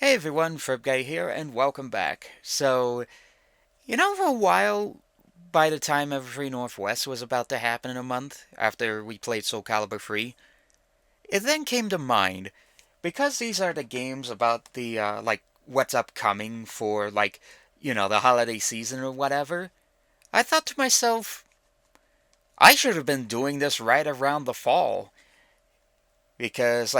Hey everyone, Guy here, and welcome back. For a while, by the time Everfree Northwest was about to happen in a month, after we played Soul Calibur 3, it then came to mind, because these are the games about what's upcoming for, the holiday season or whatever, I thought to myself, I should have been doing this right around the fall, because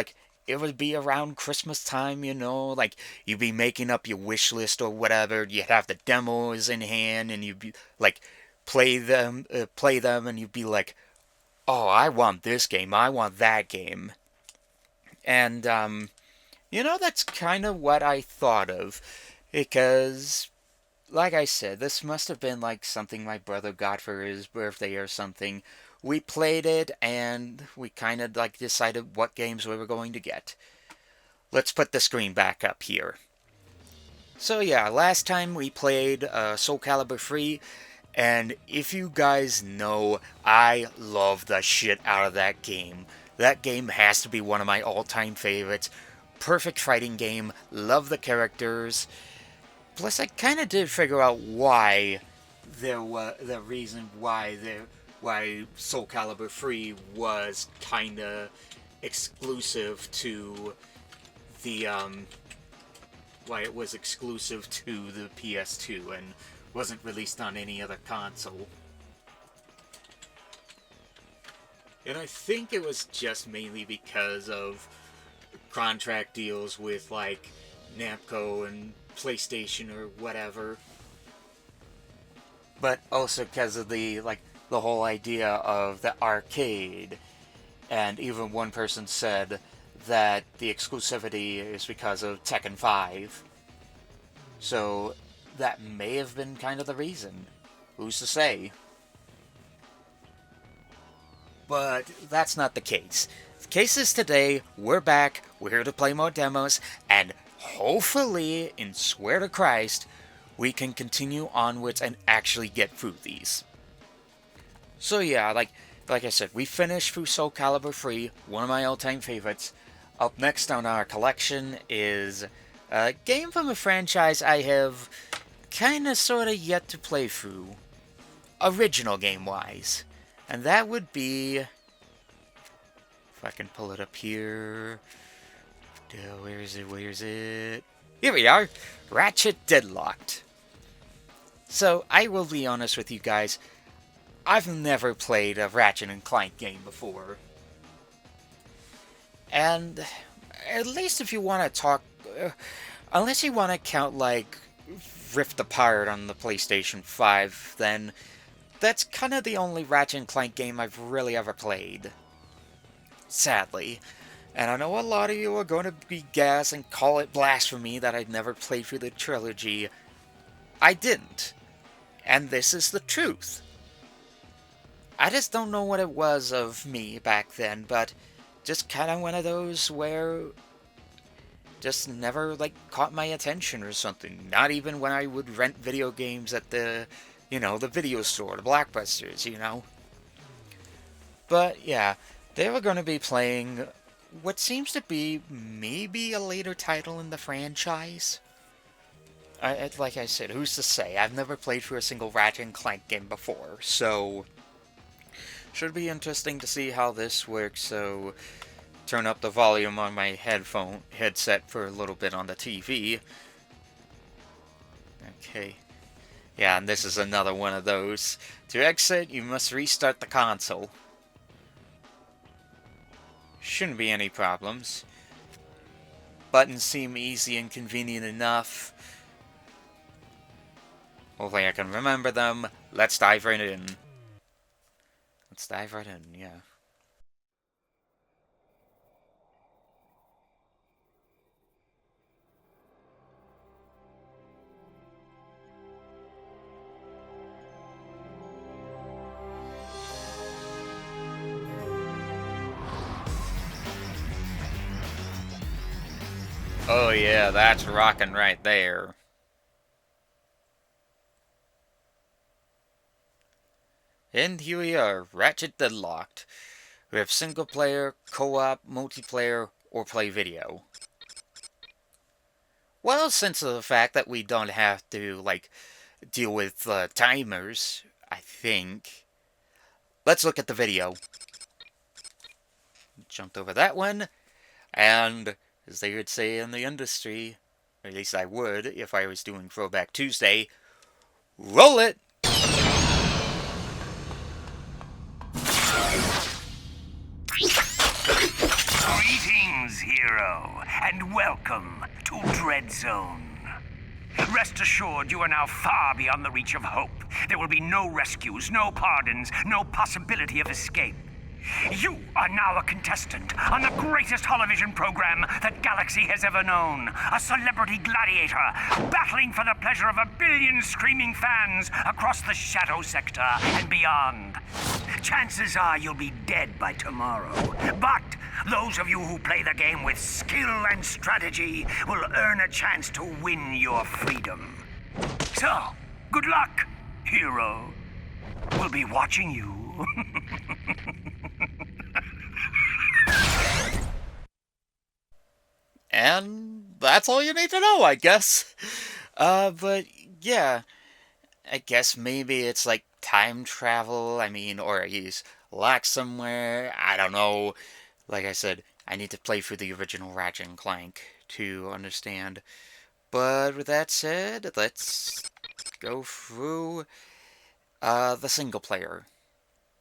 it would be around Christmas time, you'd be making up your wish list or whatever. You'd have the demos in hand, and you'd be like play them, and you'd be like, "Oh, I want this game. I want that game." And that's kind of what I thought of, because like I said, this must have been like something my brother got for his birthday or something. We played it and we kind of decided what games we were going to get. Let's put the screen back up here. So yeah, last time we played Soul Calibur 3, and if you guys know, I love the shit out of that game. That game has to be one of my all-time favorites. Perfect fighting game, love the characters. Plus, I kind of did figure out why there was the reason why Soul Calibur 3 was kind of exclusive to the why it was exclusive to the PS2 and wasn't released on any other console. And I think it was just mainly because of contract deals with Namco and PlayStation or whatever. But also because of the whole idea of the arcade. And even one person said that the exclusivity is because of Tekken 5. So that may have been kind of the reason. Who's to say? But that's not the case. The case is today, we're back, we're here to play more demos, and hopefully, in swear to Christ, we can continue onwards and actually get through these. So yeah, like I said, we finished through Soul Calibur 3, one of my all-time favorites. Up next on our collection is a game from a franchise I have kinda sorta yet to play through, original game-wise. And that would be, if I can pull it up here, where is it? Here we are, Ratchet Deadlocked. So, I will be honest with you guys, I've never played a Ratchet and Clank game before. And at least if you want to talk, unless you want to count Rift Apart on the PlayStation 5, then that's kind of the only Ratchet and Clank game I've really ever played. Sadly. And I know a lot of you are going to be gas and call it blasphemy that I'd never played through the trilogy. I didn't. And this is the truth. I just don't know what it was of me back then, but just kind of one of those where just never caught my attention or something. Not even when I would rent video games at the video store, the Blockbusters. But yeah, they were going to be playing what seems to be maybe a later title in the franchise. Like I said, who's to say? I've never played through a single Ratchet and Clank game before, so should be interesting to see how this works. So turn up the volume on my headset for a little bit on the TV. Okay. Yeah, and this is another one of those. To exit, you must restart the console. Shouldn't be any problems. Buttons seem easy and convenient enough. Hopefully I can remember them. Let's dive right in. Yeah. Oh yeah, that's rocking right there. And here we are, Ratchet Deadlocked. We have single player, co-op, multiplayer, or play video. Well, since of the fact that we don't have to, like, deal with timers, I think. Let's look at the video. Jumped over that one, and as they would say in the industry, or at least I would if I was doing Throwback Tuesday, roll it! Greetings, hero, and welcome to Dread Zone. Rest assured, you are now far beyond the reach of hope. There will be no rescues, no pardons, no possibility of escape. You are now a contestant on the greatest holovision program that Galaxy has ever known. A celebrity gladiator battling for the pleasure of 1 billion screaming fans across the Shadow Sector and beyond. Chances are you'll be dead by tomorrow. But those of you who play the game with skill and strategy will earn a chance to win your freedom. So, good luck, hero. We'll be watching you. And that's all you need to know, I guess. But yeah, I guess maybe it's like time travel, I mean, or he's locked somewhere, I don't know. Like I said, I need to play through the original Ratchet and Clank to understand. But with that said, let's go through the single player.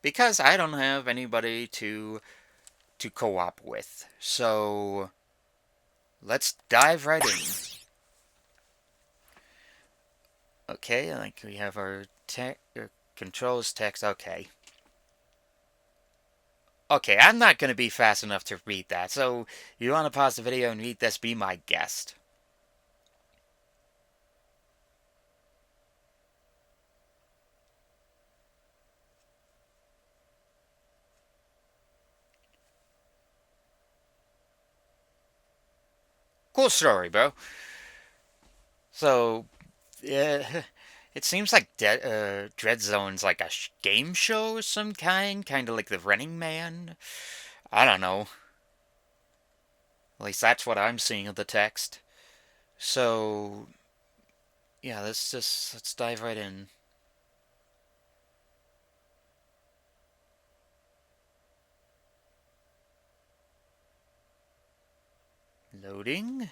Because I don't have anybody to co-op with. So let's dive right in. Okay, I think we have our controls text. Okay. Okay, I'm not going to be fast enough to read that, so you want to pause the video and read this, be my guest. Cool story, bro. So, yeah, it seems like Dread Zone's like a game show of some kind of like the Running Man. I don't know. At least that's what I'm seeing of the text. So, yeah, let's dive right in. Loading.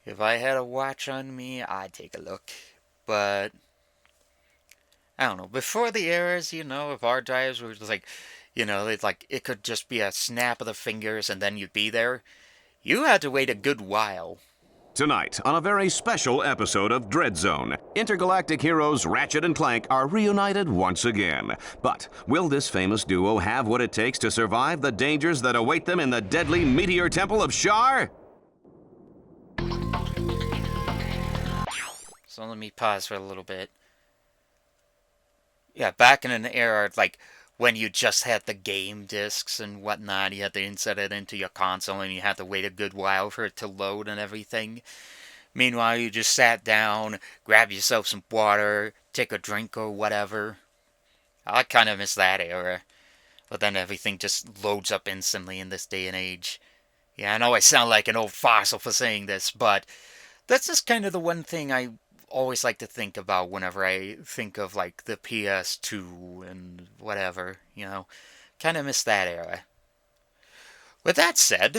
If I had a watch on me, I'd take a look. But I don't know. Before the eras, if hard drives were just like, it's like it could just be a snap of the fingers and then you'd be there. You had to wait a good while. Tonight, on a very special episode of Dread Zone, intergalactic heroes Ratchet and Clank are reunited once again. But will this famous duo have what it takes to survive the dangers that await them in the deadly meteor temple of Shar? So let me pause for a little bit. Yeah, back in an era like when you just had the game discs and whatnot, you had to insert it into your console and you had to wait a good while for it to load and everything. Meanwhile, you just sat down, grabbed yourself some water, take a drink or whatever. I kind of miss that era. But then everything just loads up instantly in this day and age. Yeah, I know I sound like an old fossil for saying this, but that's just kind of the one thing I always like to think about whenever I think of like the PS2 and whatever, kind of miss that era. With that said,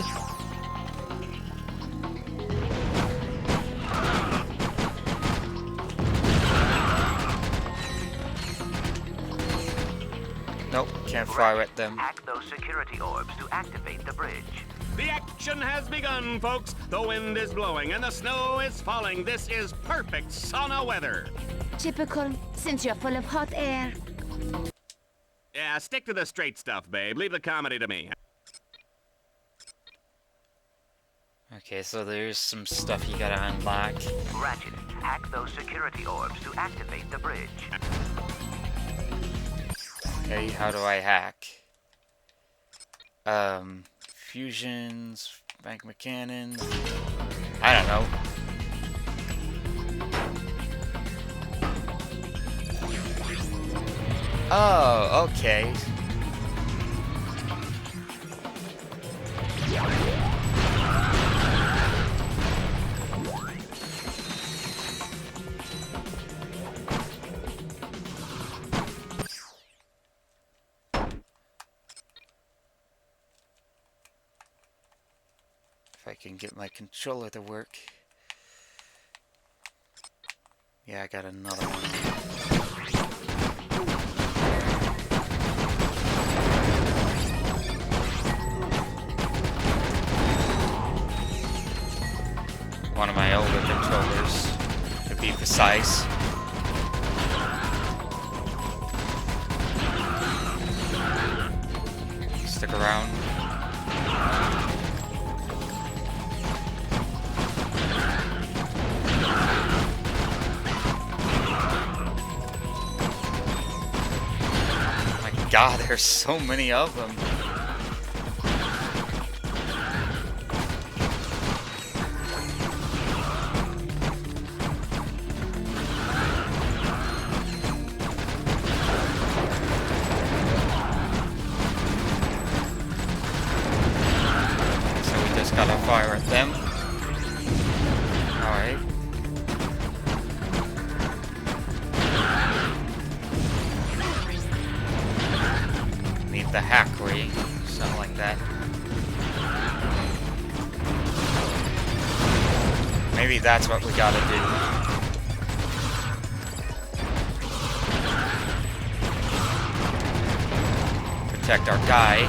nope, can't fire at them. Hack those security orbs to activate the bridge. The action has begun, folks. The wind is blowing and the snow is falling. This is perfect sauna weather. Typical, since you're full of hot air. Yeah, stick to the straight stuff, babe. Leave the comedy to me. Okay, so there's some stuff you gotta unlock. Ratchet, hack those security orbs to activate the bridge. Okay, how do I hack? Fusions, magma cannon. I don't know. Oh, okay. I can get my controller to work. Yeah, I got another one. One of my older controllers, to be precise. Stick around. Oh my God, there's so many of them. Gotta fire at them. Alright. Need the hack ring. Something like that. Maybe that's what we gotta do. Protect our guy.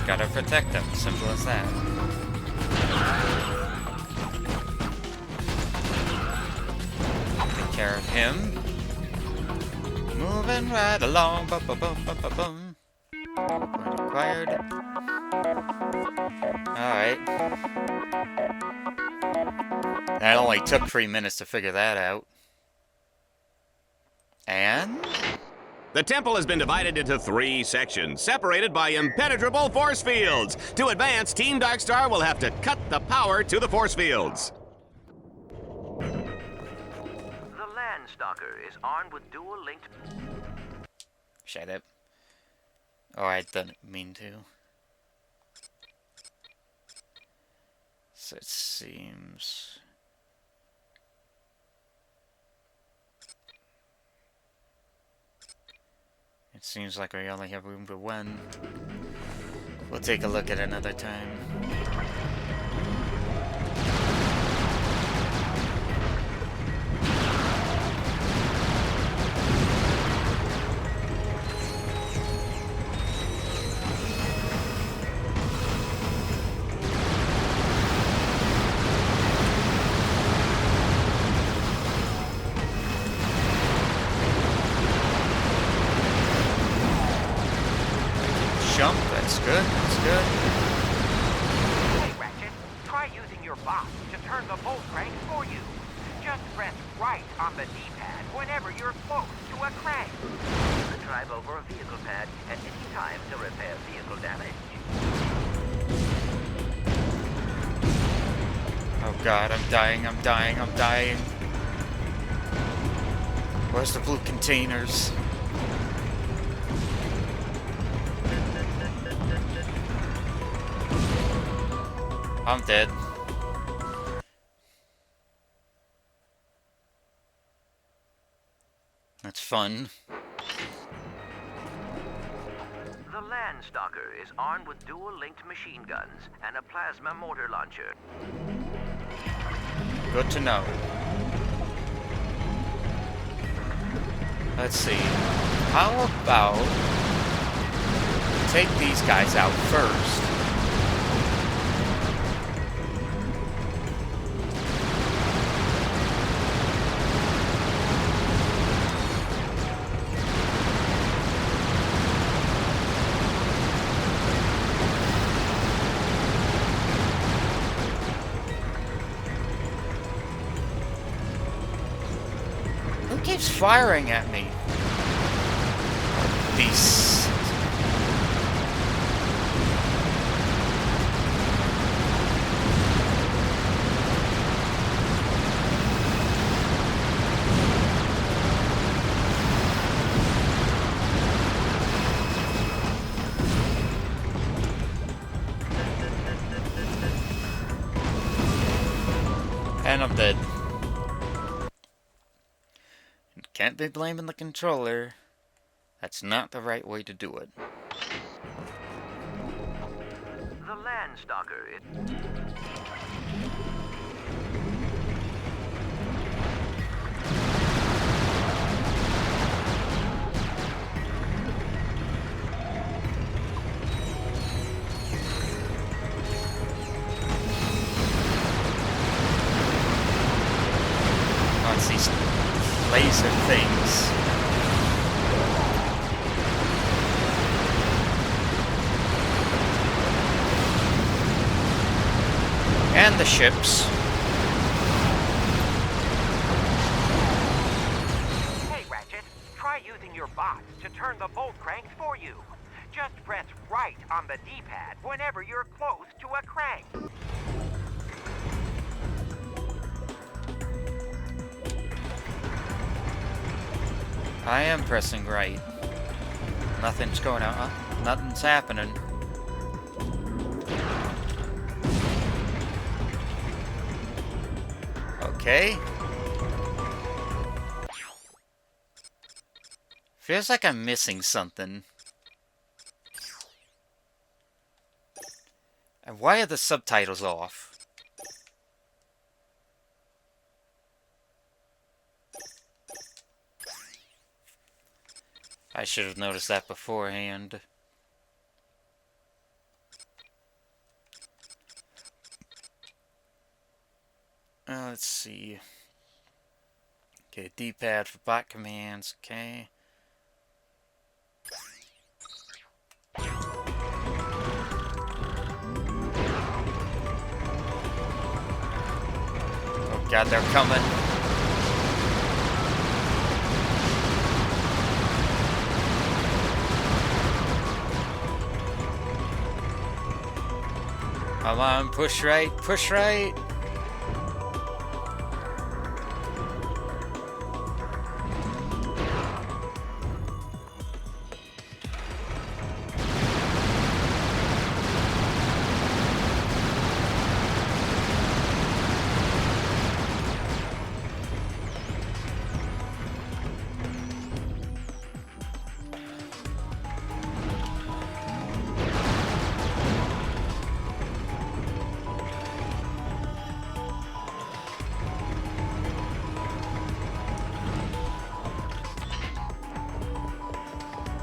Gotta protect them, simple as that. Take care of him. Moving right along. Bum, bum, bum, bum, bum, bum. Point acquired. Alright. That only took 3 minutes to figure that out. And... The temple has been divided into 3 sections, separated by impenetrable force fields. To advance, Team Darkstar will have to cut the power to the force fields. The Landstalker is armed with dual-linked... Shut up. Oh, I didn't mean to. So it seems... It seems like we only have room for one. We'll take a look at another time. Jump, that's good, that's good. Hey, Ratchet, try using your box to turn the bolt crank for you. Just press right on the D-pad whenever you're close to a crank. You can drive over a vehicle pad at any time to repair vehicle damage. Oh God, I'm dying, I'm dying, I'm dying. Where's the blue containers? I'm dead. That's fun. The Landstalker is armed with dual-linked machine guns and a plasma mortar launcher. Good to know. Let's see. How about take these guys out first? Who keeps firing at me? These... And I'm dead. Can't be blaming the controller. That's not the right way to do it. The Landstalker is... What's these laser things? And the ships. Hey, Ratchet, try using your bots to turn the bolt cranks for you. Just press right on the D-pad whenever you're close to a crank. I am pressing right. Nothing's going on. Nothing's happening. Okay. Feels like I'm missing something. And why are the subtitles off? I should have noticed that beforehand. Let's see. Okay, D-pad for bot commands. Okay. Oh god, they're coming. Come on, push right, push right.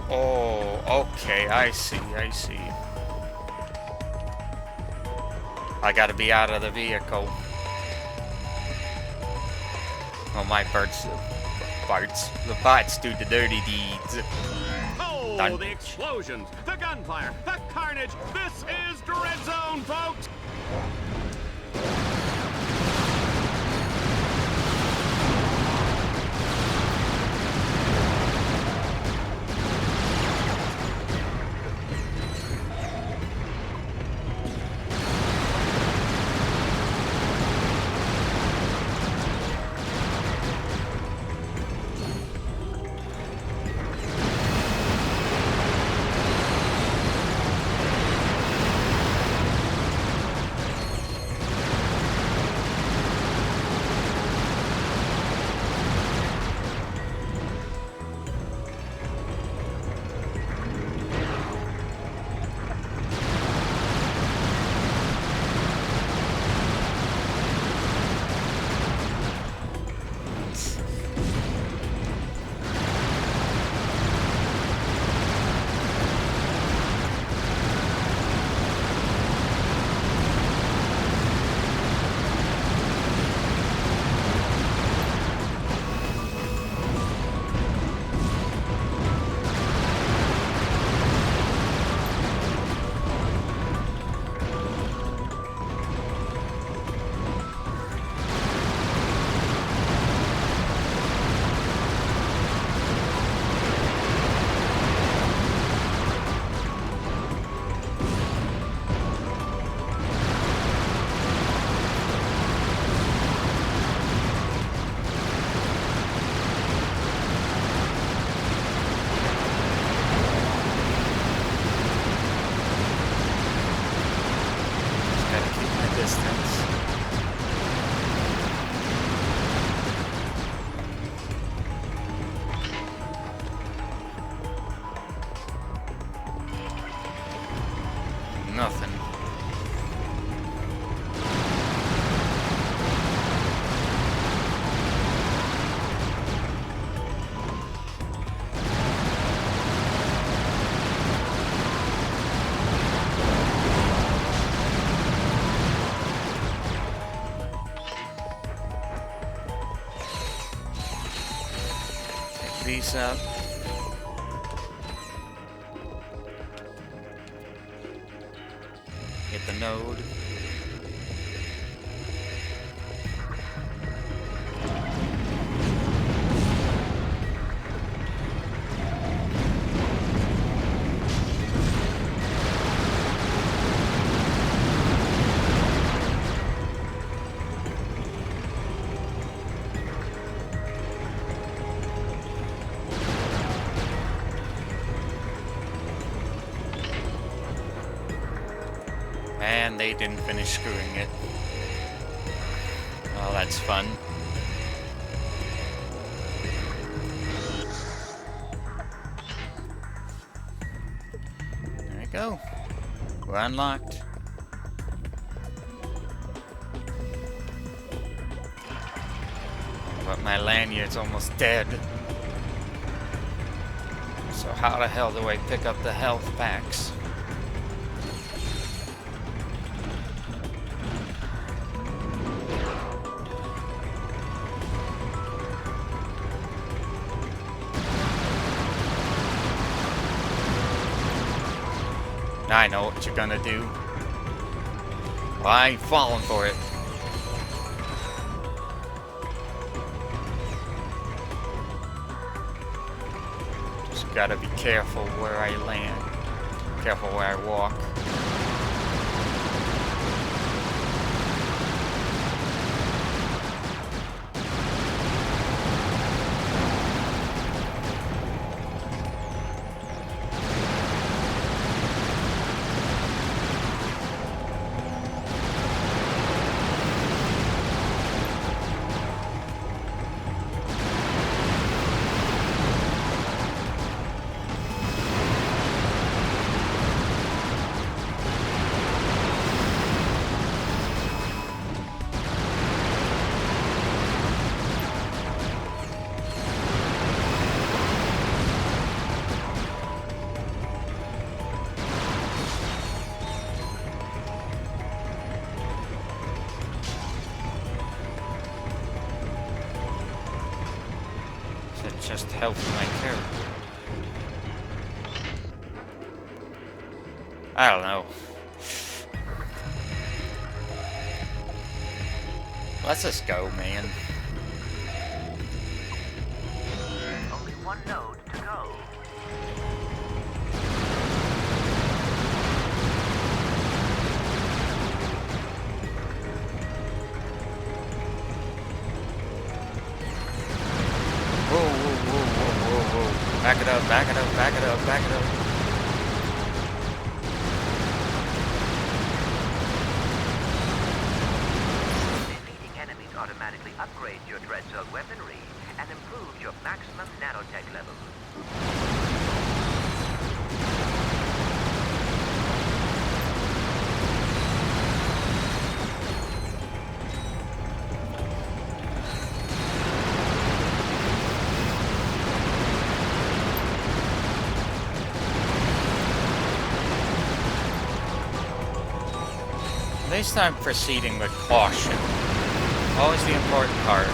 Oh, okay, I see, I see. I gotta be out of the vehicle. Oh, my the bots do the dirty deeds. Oh, the explosions, the gunfire, the carnage. This is Dread Zone, folks. these up. Get the node. And they didn't finish screwing it. Well, that's fun. There we go. We're unlocked. But my lanyard's almost dead. So how the hell do I pick up the health packs? I know what you're gonna do. Well, I ain't falling for it. Just gotta be careful where I land. Careful where I walk. Just helping my character. I don't know. Let's just go, man. Only one node to go. Whoa, whoa, whoa, whoa, whoa, whoa. Back it up, back it up, back it up, back it up. Defeating enemies automatically upgrades your Dread Zone weaponry and improves your maximum nanotech level. At least I'm proceeding with caution. Always the important part.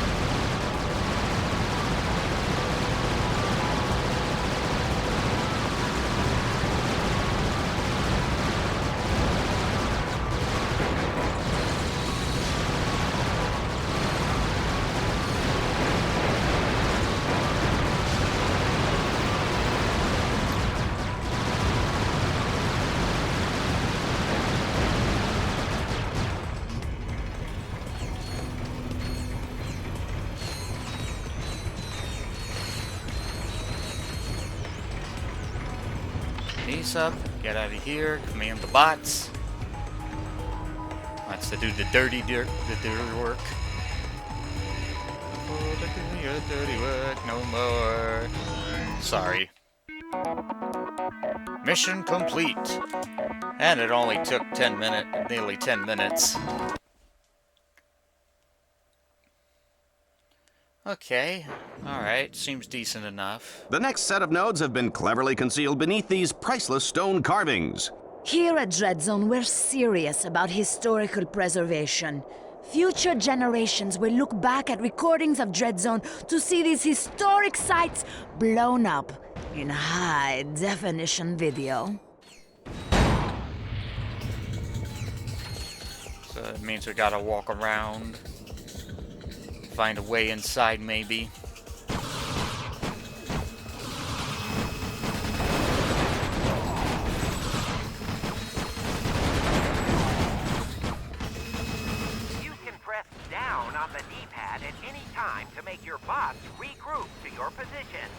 These up, get out of here, command the bots. Wants to do the dirty work. Oh, do your dirty work no more. Sorry. Mission complete. And it only took nearly 10 minutes. Okay, alright, seems decent enough. The next set of nodes have been cleverly concealed beneath these priceless stone carvings. Here at Dread Zone, we're serious about historical preservation. Future generations will look back at recordings of Dreadzone to see these historic sites blown up in high-definition video. So it means we gotta walk around. Find a way inside, maybe. Down on the D-pad at any time to make your bots regroup to your position.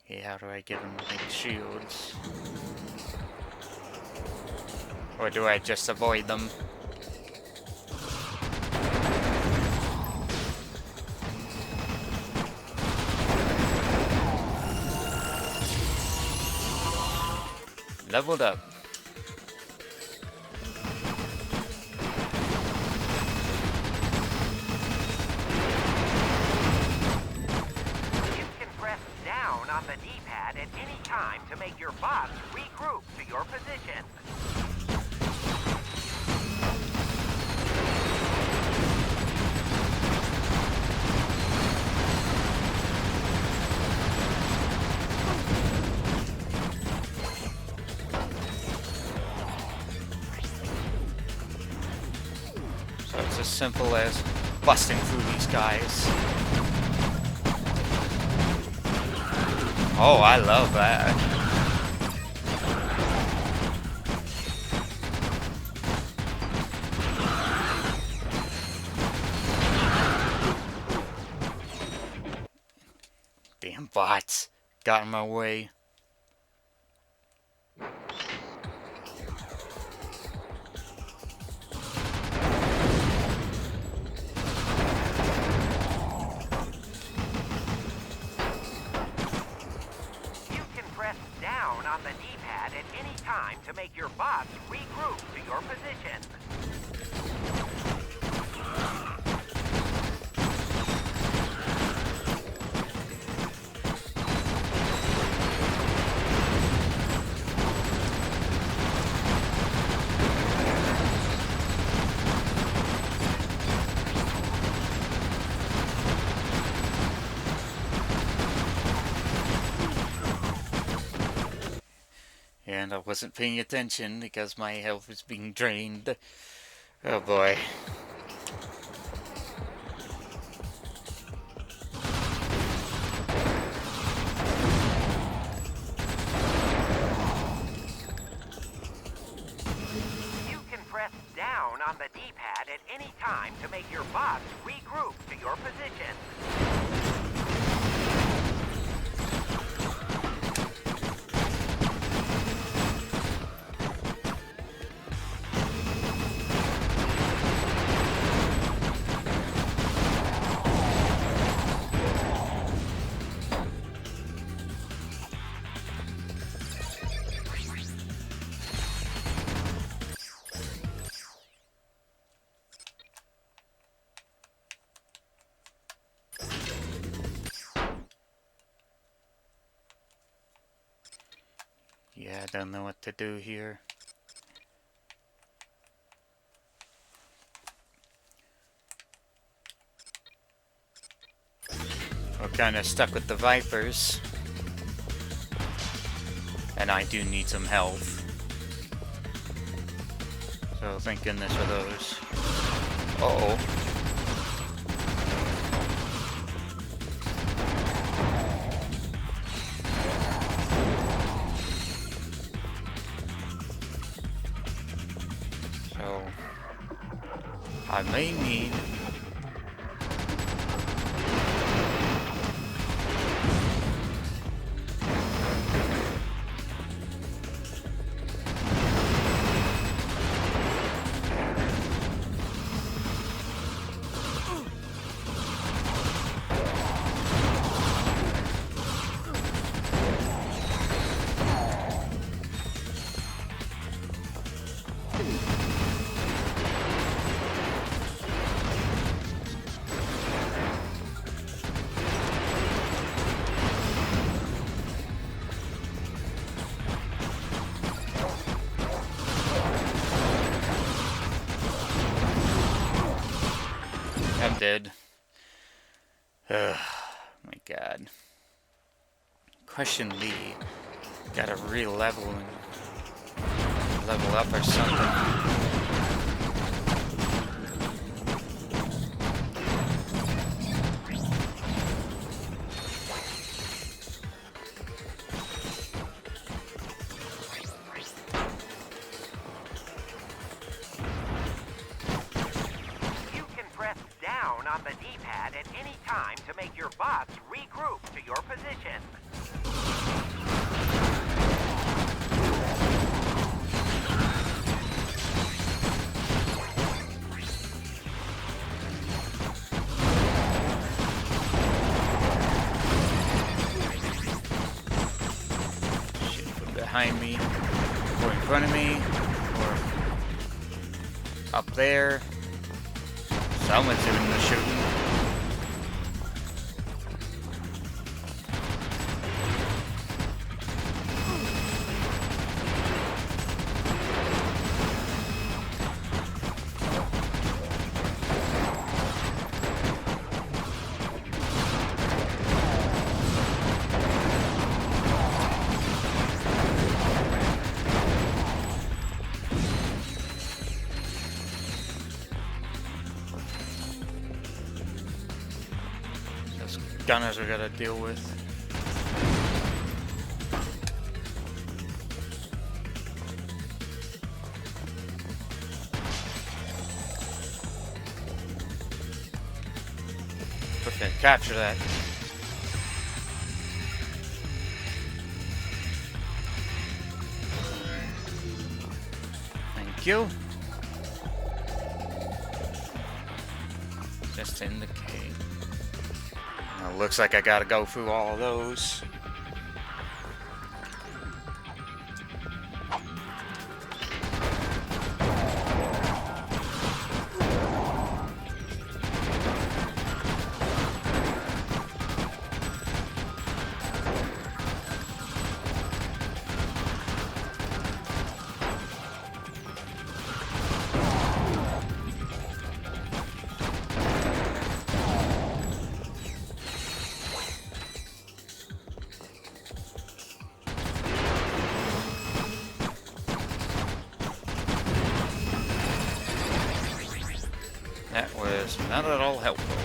Okay, how do I get them to make shields? Or do I just avoid them? Leveled up. You can press down on the D-pad at any time to make your bots regroup to your position. So it's as simple as busting through these guys. Oh, I love that. Damn bots got in my way. Down on the D-pad at any time to make your bots regroup to your position. And I wasn't paying attention because my health was being drained. Oh boy. You can press down on the D-pad at any time to make your bots regroup to your position. Yeah, I don't know what to do here. We're kind of stuck with the Vipers. And I do need some health. So thank goodness for those. Uh-oh. So I may need I'm dead. Ugh, my god. Question B. Gotta re-level and level up or something. You can press down on the D-pad at any time to make your bots regroup to your position. Shit from behind me, or in front of me, or up there. Someone's doing the shooting. Gunners we gotta deal with. Perfect, capture that. Thank you. Just indicate. Looks like I gotta go through all of those. That was not at all helpful.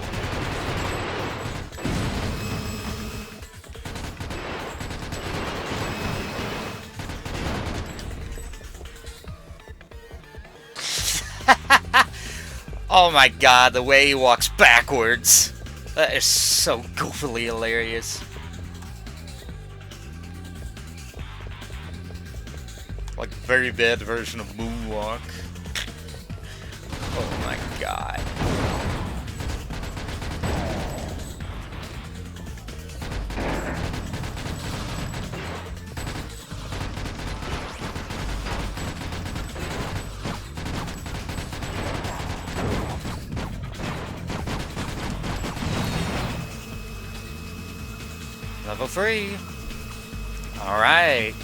Oh my god, the way he walks backwards. That is so goofily hilarious. Like, very bad version of moonwalk. Oh my god. Level 3. Alright.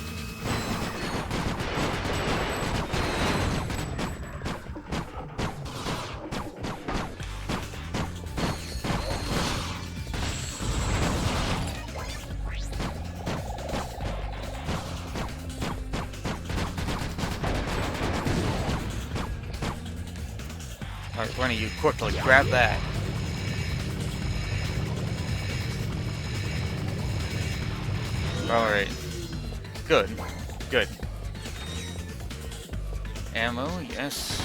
Alright, one of you quickly grab that. Alright. Good. Good. Ammo, yes.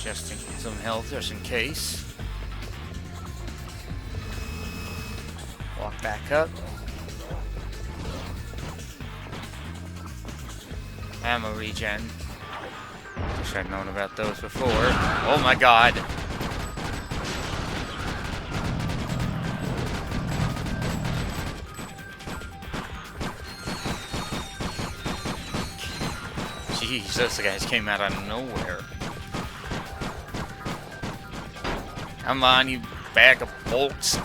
Just in some health just in case. Walk back up. Ammo regen. Wish I'd known about those before. Oh my god. Jesus, the guys came out of nowhere. Come on, you bag of bolts.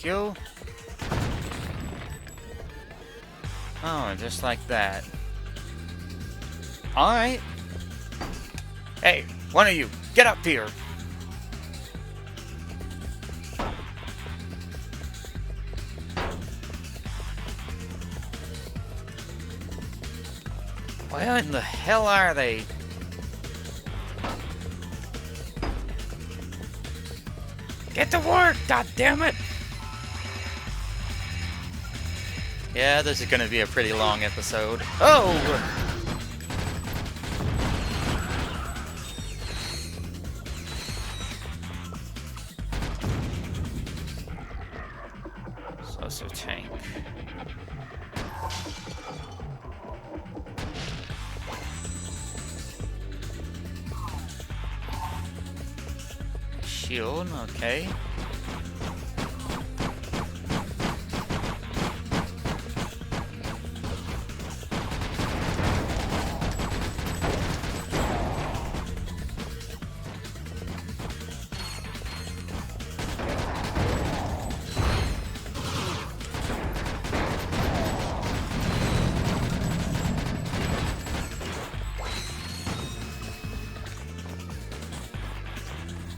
Thank you. Oh, just like that. Alright. Hey, one of you, get up here. Where in the hell are they? Get to work, goddammit! Yeah, this is gonna be a pretty long episode. Oh! So tank. Shield, okay.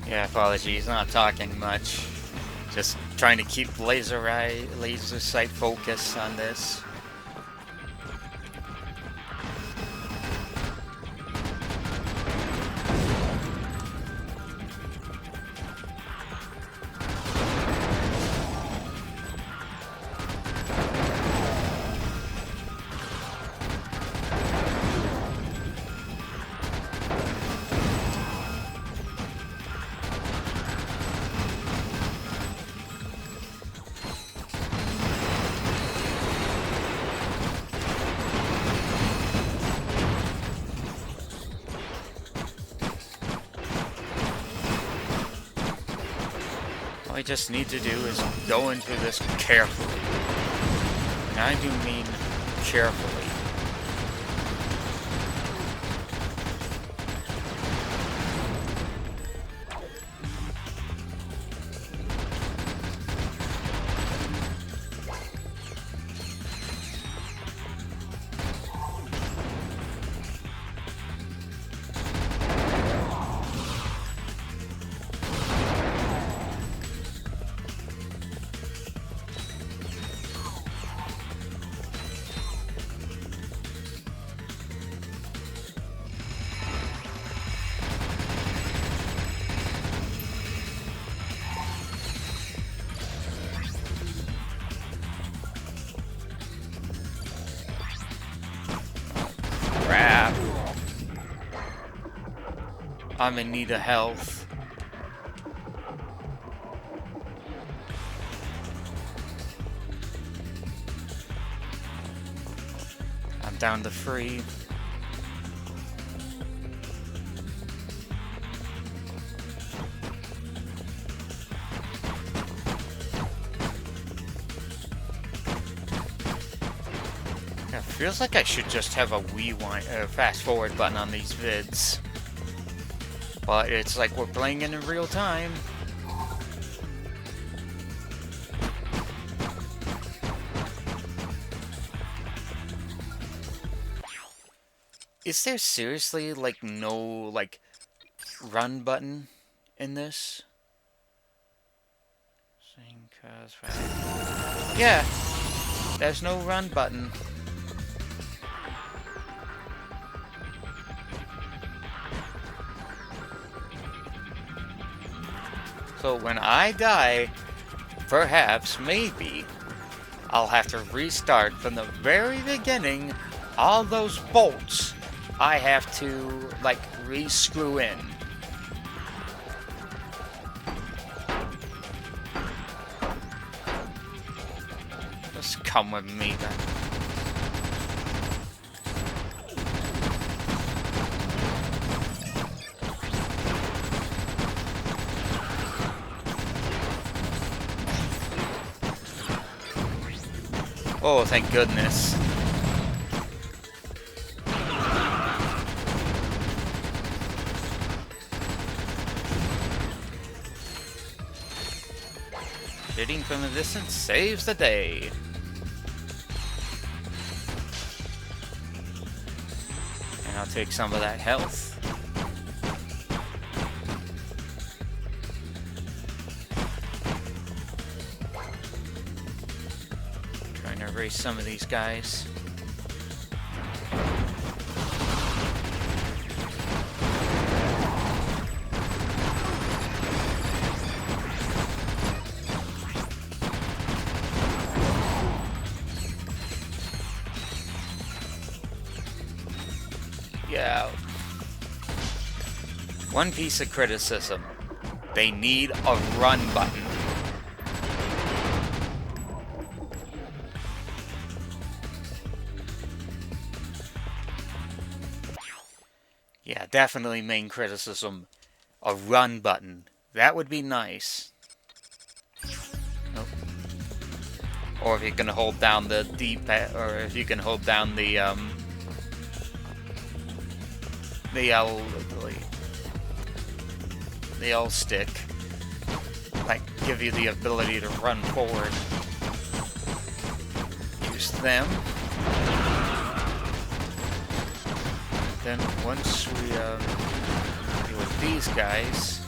Yeah, apologies, not talking much. Just trying to keep laser sight focus on this. All we just need to do is go into this carefully. And I do mean carefully. Crap. I'm in need of health. I'm down to 3. It feels like I should just have a rewind, fast forward button on these vids. But it's like we're playing in real time. Is there seriously, like, no, like, run button in this? Yeah, there's no run button. So when I die, perhaps, maybe, I'll have to restart from the very beginning. All those bolts I have to, like, re-screw in. Just come with me then. Oh, thank goodness. Shooting from a distance saves the day. And I'll take some of that health. Trying to erase some of these guys. Yeah. One piece of criticism. They need a run button. Yeah, definitely main criticism. A run button. That would be nice. Nope. Or if you can hold down the D-pad, or if you can hold down the L, the L stick, like give you the ability to run forward. Use them. Then once we deal with these guys,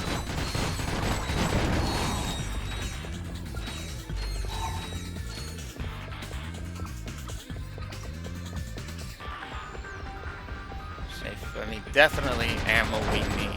I mean, definitely ammo we need.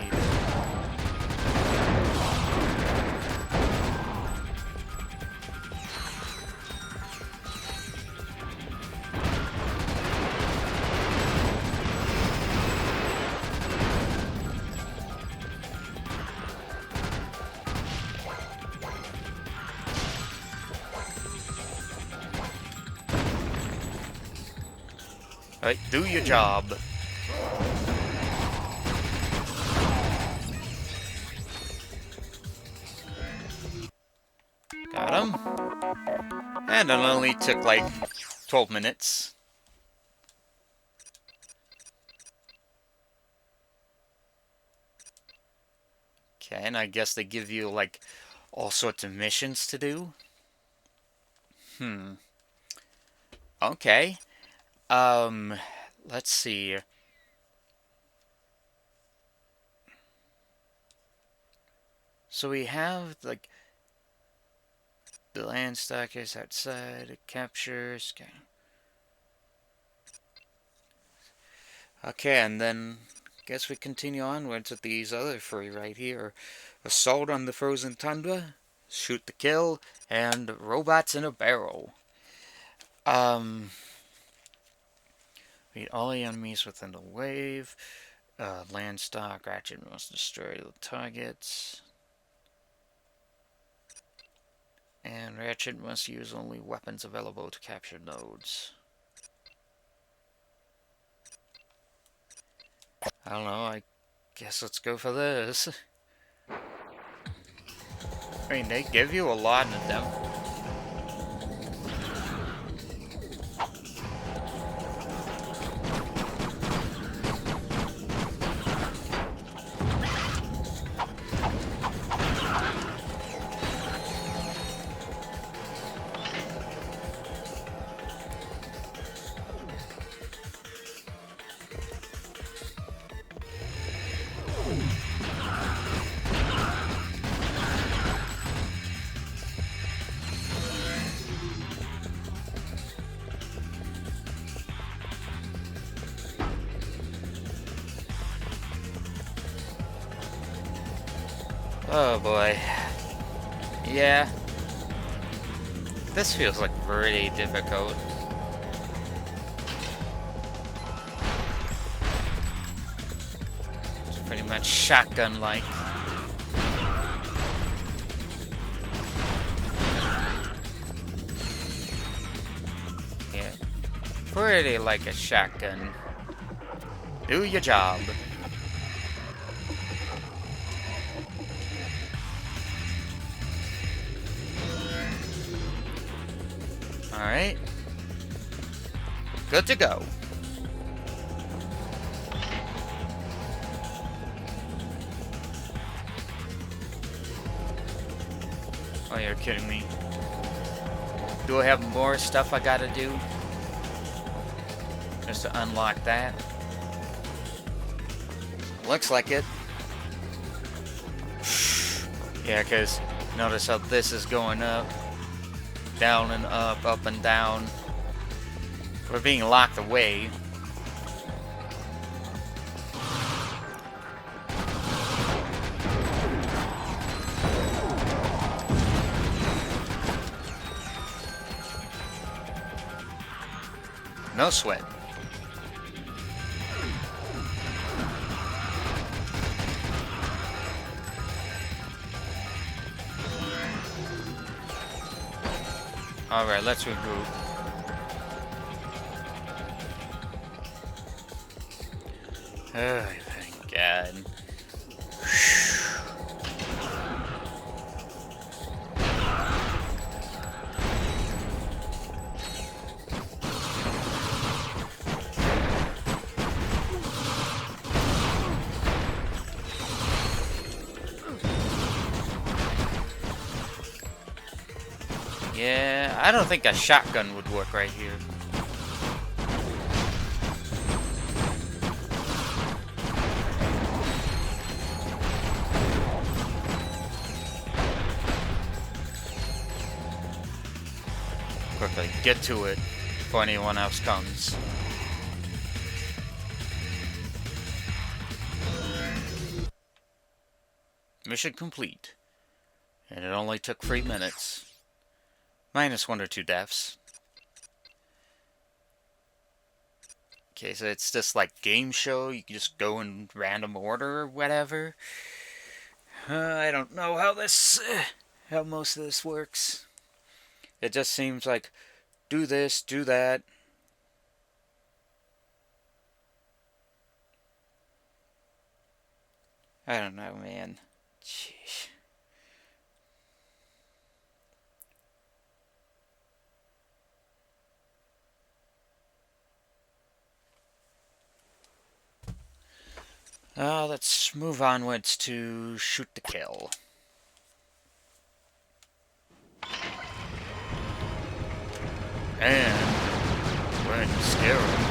Alright, do your job. Got him. And it only took like 12 minutes. Okay, and I guess they give you like all sorts of missions to do. Okay. Let's see. So we have like the land stalkers outside, the captures. Okay, and then guess we continue onwards with these other three right here. Assault on the frozen tundra, shoot to kill, and robots in a barrel. Meet all the enemies within the wave. Land stock, Ratchet must destroy the targets. And Ratchet must use only weapons available to capture nodes. I don't know, I guess let's go for this. I mean, they give you a lot of them. Oh boy. Yeah. This feels like pretty difficult. It's pretty much shotgun-like. Yeah. Pretty like a shotgun. Do your job. Alright. Good to go. Oh, you're kidding me. Do I have more stuff I gotta do? Just to unlock that? Looks like it. Yeah, because notice how this is going up. Down and up and down. We're being locked away. No sweat. Alright, let's regroup. Oh, thank God. Yeah, I don't think a shotgun would work right here. Quickly, get to it before anyone else comes. Mission complete. And it only took 3 minutes. Minus 1 or 2 deaths. Okay, so it's just like game show. You can just go in random order or whatever. I don't know how how most of this works. It just seems like do this, do that. I don't know, man. Jeez. Let's move onwards to shoot to kill. And we're in Scarab.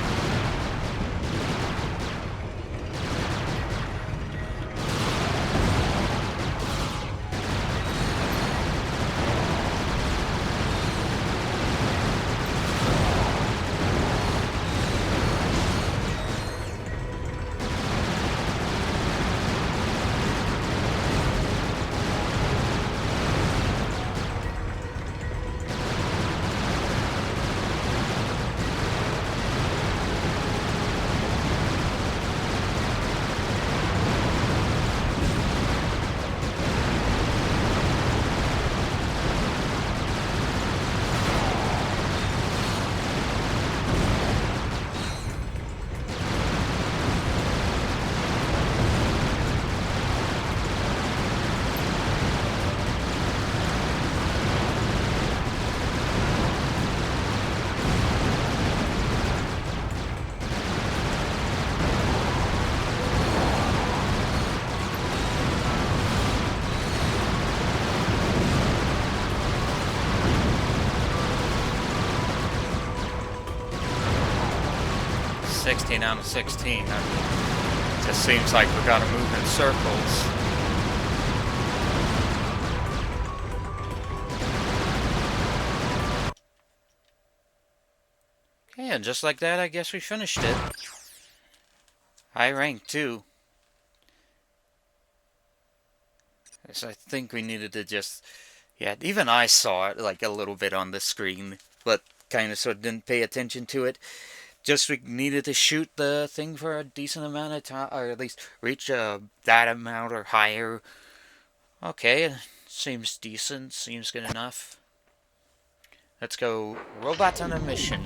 Out of 16. It just seems like we gotta move in circles. Okay, and just like that, I guess we finished it. High rank, too. So I think we needed to just... Yeah, even I saw it, like, a little bit on the screen, but kind of sort of didn't pay attention to it. Just we needed to shoot the thing for a decent amount of time, or at least reach that amount or higher. Okay, seems decent, seems good enough. Let's go robots on a mission.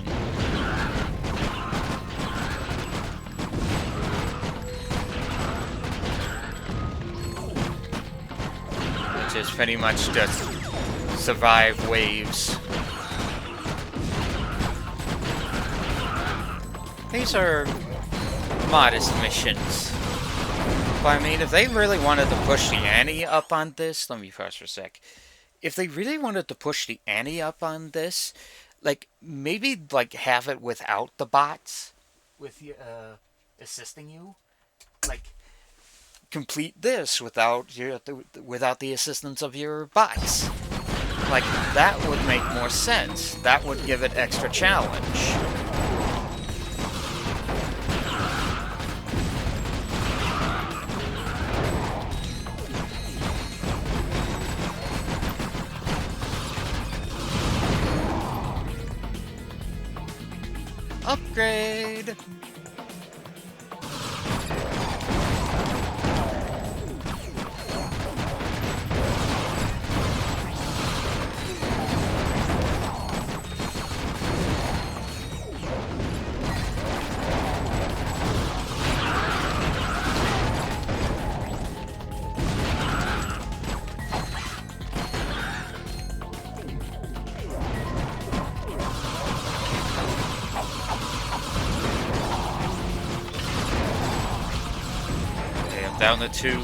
Which is pretty much just survive waves. These are modest missions. But I mean, if they really wanted to push the ante up on this, let me pause for a sec. if they really wanted to push the ante up on this, like maybe like have it without the bots with you assisting you, like complete this without the assistance of your bots. Like that would make more sense. That would give it extra challenge. Upgrade! Okay, I'm down to 2.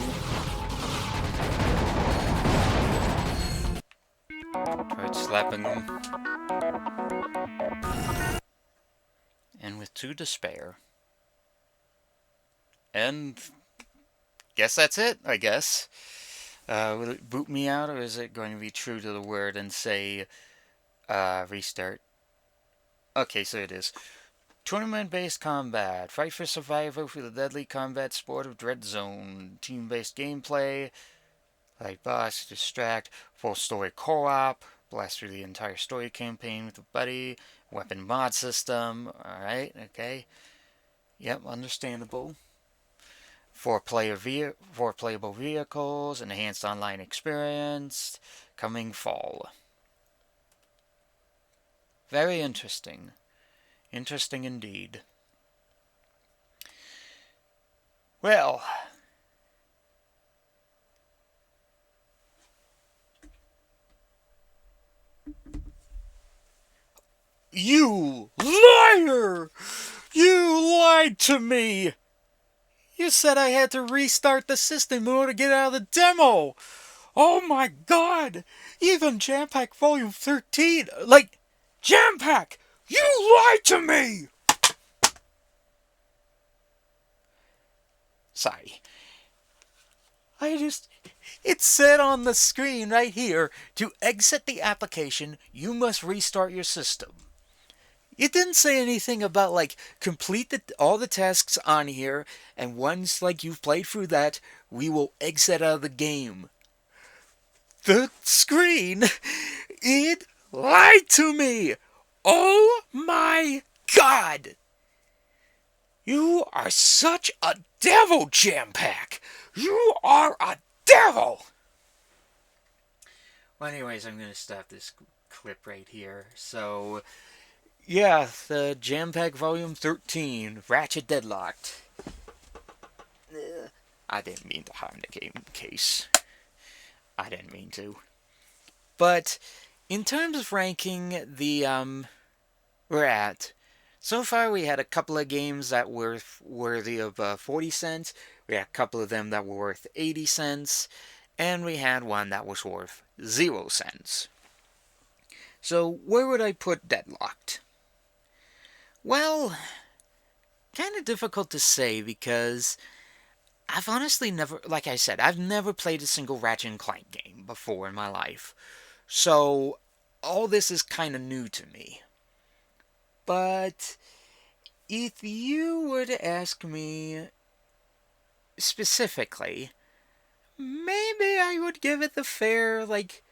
Tried slapping them. And with 2 to spare. And guess that's it, I guess. Will it boot me out, or is it going to be true to the word and say, restart? Okay, so it is. Tournament-based combat. Fight for survival for the deadly combat sport of Dread Zone. Team-based gameplay. Like boss, distract. Full story co-op. Blast through the entire story campaign with a buddy. Weapon mod system. Alright, okay. Yep, understandable. 4 playable vehicles. Enhanced online experience. Coming fall. Very interesting. Interesting indeed. Well, you liar! You lied to me! You said I had to restart the system in order to get out of the demo! Oh my god! Even Jampack Volume 13, like, Jampack! You lied to me! Sorry. It said on the screen right here, to exit the application, you must restart your system. It didn't say anything about, like, complete all the tasks on here, and once, like, you've played through that, we will exit out of the game. The screen, it lied to me! Oh my god! You are such a devil, Jampack! You are a devil! Well, anyways, I'm going to stop this clip right here. So, yeah, the Jampack Volume 13, Ratchet Deadlocked. I didn't mean to harm the game case. I didn't mean to. But, in terms of ranking the, we're at, so far we had a couple of games that were worthy of 40 cents, we had a couple of them that were worth 80 cents, and we had one that was worth 0 cents. So where would I put Deadlocked? Well, kind of difficult to say because I've honestly never, like I said, I've never played a single Ratchet and Clank game before in my life. So all this is kind of new to me. But if you were to ask me specifically, maybe I would give it the fair, like,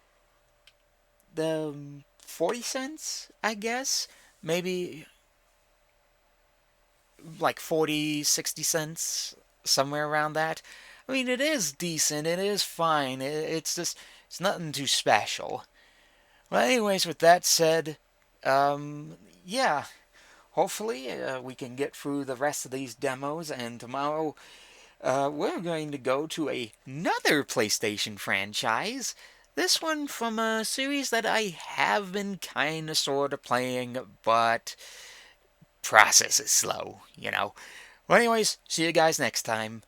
the 40 cents, I guess. Maybe, like, 40, 60 cents, somewhere around that. I mean, it is decent, it is fine, it's just, it's nothing too special. Well, anyways, with that said, yeah, hopefully we can get through the rest of these demos, and tomorrow we're going to go to another PlayStation franchise. This one from a series that I have been kind of sort of playing, but process is slow, you know. Well, anyways, see you guys next time.